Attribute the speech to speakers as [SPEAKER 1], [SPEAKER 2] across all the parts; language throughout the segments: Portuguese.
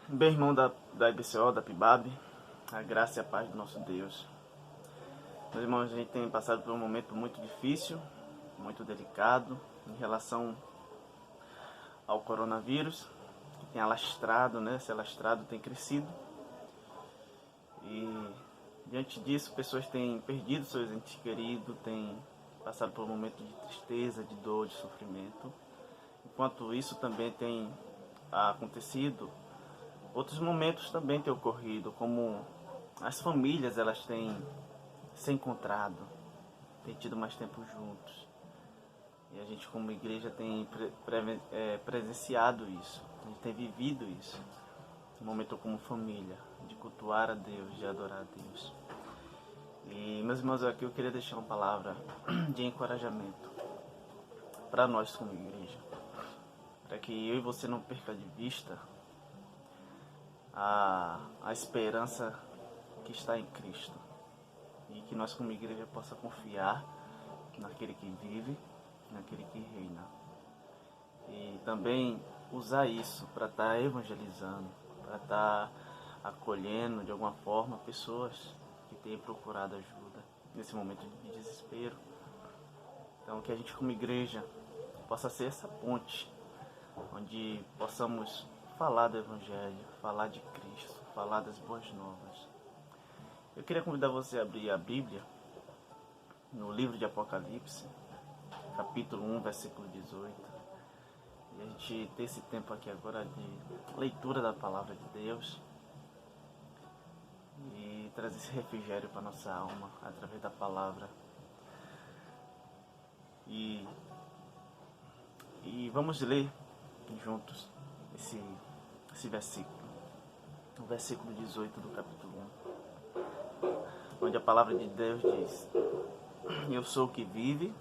[SPEAKER 1] Bem, irmão da IBCO, da PIBAB, a graça e a paz do nosso Deus. Meus irmãos, a gente tem passado por um momento muito difícil, muito delicado, em relação ao coronavírus, que tem alastrado, né? Esse alastrado tem crescido. E diante disso, pessoas têm perdido seus entes queridos, têm passado por um momento de tristeza, de dor, de sofrimento. Enquanto isso também tem acontecido, outros momentos também têm ocorrido, como as famílias elas têm se encontrado, têm tido mais tempo juntos. E a gente como igreja tem presenciado isso, a gente tem vivido isso. Um momento como família, de cultuar a Deus, de adorar a Deus. E meus irmãos, aqui eu queria deixar uma palavra de encorajamento para nós como igreja, para que eu e você não perca de vista a esperança que está em Cristo, e que nós como igreja possa confiar naquele que vive, naquele que reina, e também usar isso para estar evangelizando, para estar acolhendo de alguma forma pessoas que têm procurado ajuda nesse momento de desespero. Então que a gente como igreja possa ser essa ponte, onde possamos falar do Evangelho, falar de Cristo, falar das boas novas. Eu queria convidar você a abrir a Bíblia no livro de Apocalipse, capítulo 1, versículo 18. E a gente ter esse tempo aqui agora de leitura da palavra de Deus e trazer esse refrigério para nossa alma através da palavra. E vamos ler juntos esse versículo, o versículo 18 do capítulo 1, onde a palavra de Deus diz: Eu sou o que vive,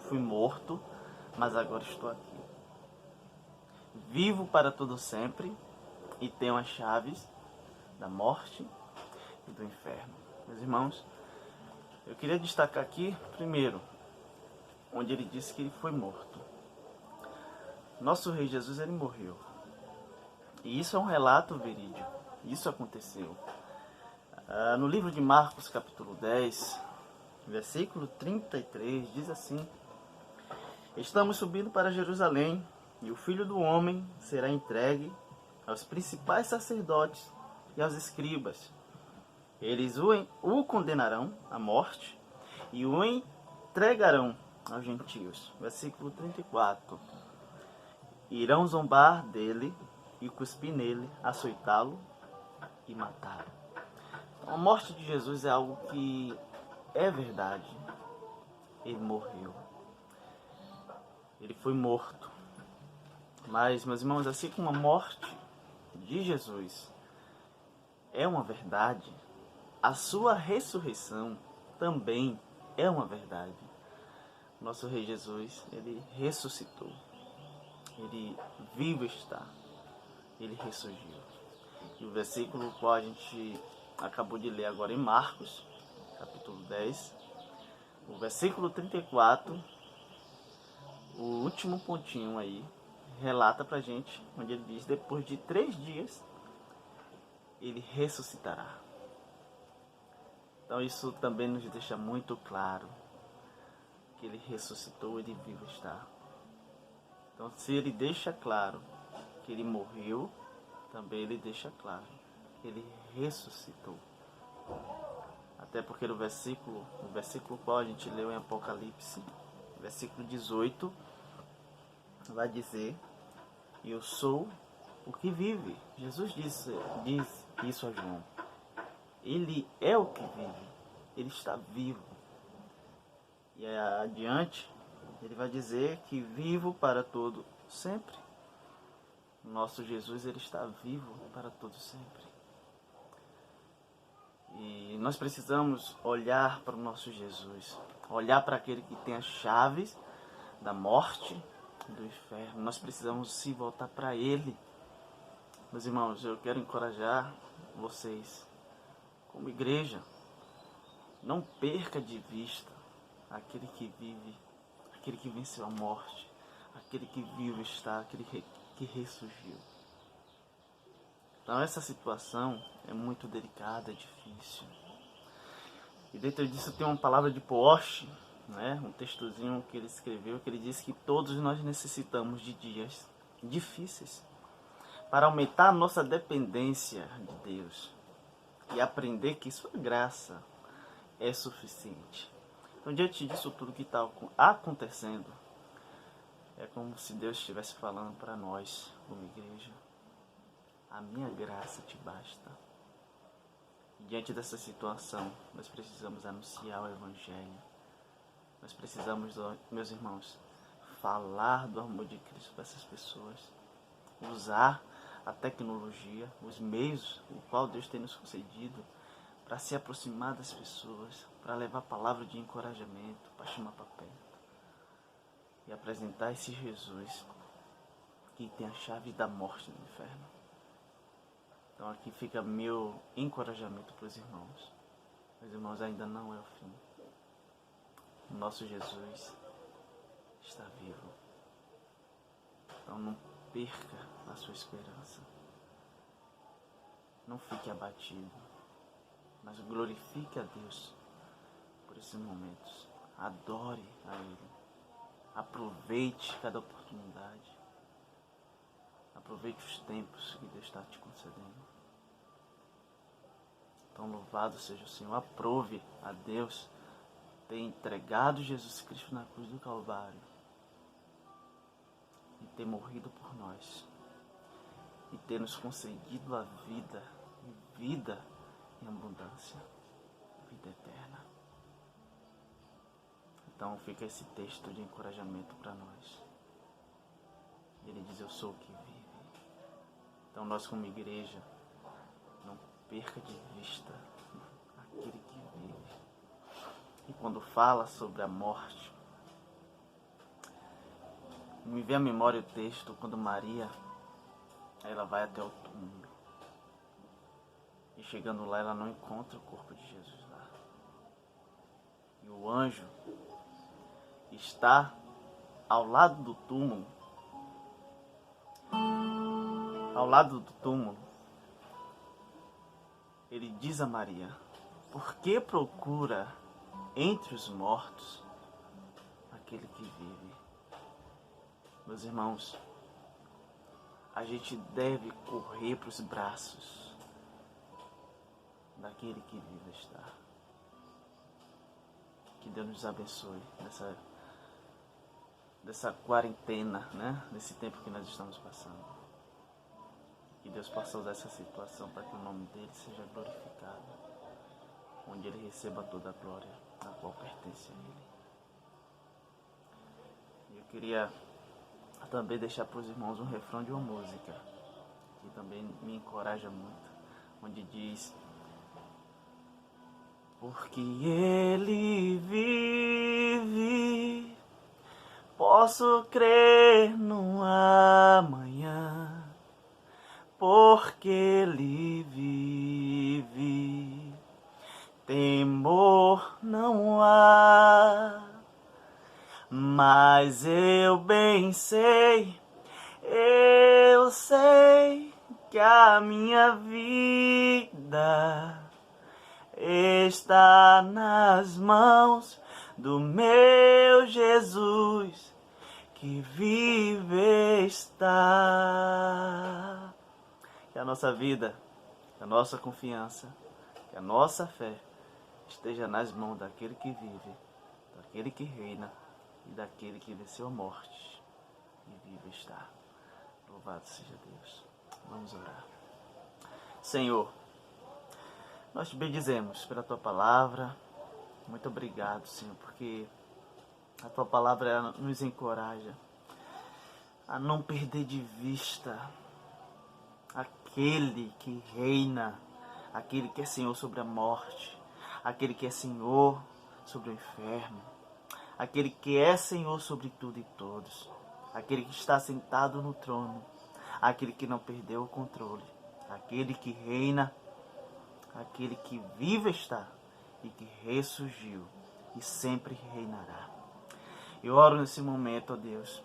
[SPEAKER 1] fui morto, mas agora estou aqui. Vivo para todo sempre e tenho as chaves da morte e do inferno. Meus irmãos, eu queria destacar aqui, primeiro, onde ele disse que ele foi morto. Nosso Rei Jesus, ele morreu. E isso é um relato verídico. Isso aconteceu. No livro de Marcos, capítulo 10, versículo 33, diz assim: Estamos subindo para Jerusalém, e o Filho do Homem será entregue aos principais sacerdotes e aos escribas. Eles o condenarão à morte e o entregarão aos gentios. Versículo 34. Irão zombar dele e cuspir nele, açoitá-lo e matá-lo. A morte de Jesus é algo que é verdade. Ele morreu. Ele foi morto. Mas, meus irmãos, assim como a morte de Jesus é uma verdade, a sua ressurreição também é uma verdade. Nosso Rei Jesus, ele ressuscitou. Ele vivo está. Ele ressurgiu. E o versículo qual a gente acabou de ler agora em Marcos, capítulo 10, o versículo 34, o último pontinho aí, relata pra gente, onde ele diz: depois de 3 dias, ele ressuscitará. Então isso também nos deixa muito claro que ele ressuscitou, ele vivo está. Então se ele deixa claro que ele morreu, também ele deixa claro que ele ressuscitou. Até porque no versículo qual a gente leu em Apocalipse, versículo 18, vai dizer: Eu sou o que vive. Jesus diz isso a João. Ele é o que vive. Ele está vivo. E adiante, ele vai dizer que vivo para todo sempre. Nosso Jesus, ele está vivo para todo sempre. E nós precisamos olhar para o nosso Jesus, olhar para aquele que tem as chaves da morte e do inferno. Nós precisamos se voltar para ele. Meus irmãos, eu quero encorajar vocês, como igreja, não perca de vista aquele que vive, aquele que venceu a morte, aquele que vivo está, aquele que ressurgiu. Então essa situação é muito delicada, é difícil. E dentro disso tem uma palavra de Porsche, né? Um textozinho que ele escreveu, que ele diz que todos nós necessitamos de dias difíceis para aumentar a nossa dependência de Deus e aprender que sua graça é suficiente. Então, diante disso tudo que está acontecendo, é como se Deus estivesse falando para nós, como igreja: a minha graça te basta. E diante dessa situação, nós precisamos anunciar o Evangelho. Nós precisamos, meus irmãos, falar do amor de Cristo para essas pessoas. Usar a tecnologia, os meios, o qual Deus tem nos concedido, para se aproximar das pessoas, para levar palavra de encorajamento, para chamar para perto. E apresentar esse Jesus que tem a chave da morte no inferno. Então aqui fica meu encorajamento para os irmãos. Meus irmãos, ainda não é o fim. O nosso Jesus está vivo. Então não perca a sua esperança. Não fique abatido, mas glorifique a Deus por esses momentos. Adore a Ele. Aproveite cada oportunidade. Aproveite os tempos que Deus está te concedendo. Então louvado seja o Senhor. Aprove a Deus ter entregado Jesus Cristo na cruz do Calvário e ter morrido por nós e ter nos concedido a vida, e vida em abundância, vida eterna. Então fica esse texto de encorajamento para nós. Ele diz: eu sou o que vive. Então nós, como igreja, não perca de vista aquele que vive. E quando fala sobre a morte, me vem à memória o texto quando Maria, ela vai até o túmulo. E chegando lá, ela não encontra o corpo de Jesus lá. E o anjo está ao lado do túmulo. Ao lado do túmulo, ele diz a Maria: por que procura entre os mortos aquele que vive? Meus irmãos, a gente deve correr para os braços daquele que vive está. Que Deus nos abençoe dessa quarentena, né? Nesse tempo que nós estamos passando. Que Deus possa usar essa situação para que o nome dele seja glorificado, onde ele receba toda a glória a qual pertence a ele. E eu queria também deixar para os irmãos um refrão de uma música que também me encoraja muito, onde diz: porque ele vive, posso crer no amanhã. Porque ele vive, temor não há. Mas eu bem sei, eu sei que a minha vida está nas mãos do meu Jesus, que vive está. Que a nossa vida, que a nossa confiança, que a nossa fé esteja nas mãos daquele que vive, daquele que reina e daquele que venceu a morte e vive está. Louvado seja Deus. Vamos orar. Senhor, nós te bendizemos pela tua palavra. Muito obrigado, Senhor, porque a tua palavra nos encoraja a não perder de vista aquele que reina, aquele que é Senhor sobre a morte, aquele que é Senhor sobre o inferno, aquele que é Senhor sobre tudo e todos, aquele que está sentado no trono, aquele que não perdeu o controle, aquele que reina, aquele que vive está e que ressurgiu e sempre reinará. Eu oro nesse momento, ó Deus,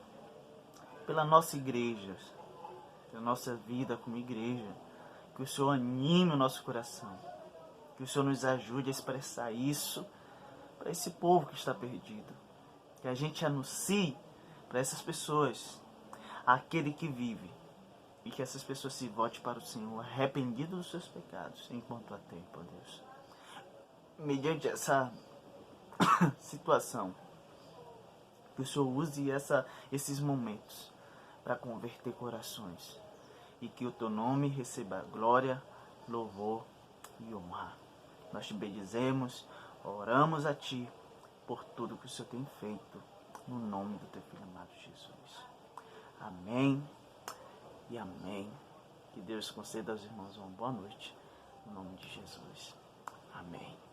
[SPEAKER 1] pela nossa igreja, pela nossa vida como igreja, Que o Senhor anime o nosso coração. Que o Senhor nos ajude a expressar isso para esse povo que está perdido. Que a gente anuncie para essas pessoas aquele que vive. E que essas pessoas se voltem para o Senhor, arrependidos dos seus pecados, enquanto há tempo, ó Deus. Mediante essa situação, que o Senhor use esses momentos para converter corações. E que o teu nome receba glória, louvor e honra. Nós te bendizemos, oramos a ti por tudo que o Senhor tem feito, no nome do teu Filho amado Jesus. Amém e amém. Que Deus conceda aos irmãos uma boa noite, no nome de Jesus. Amém.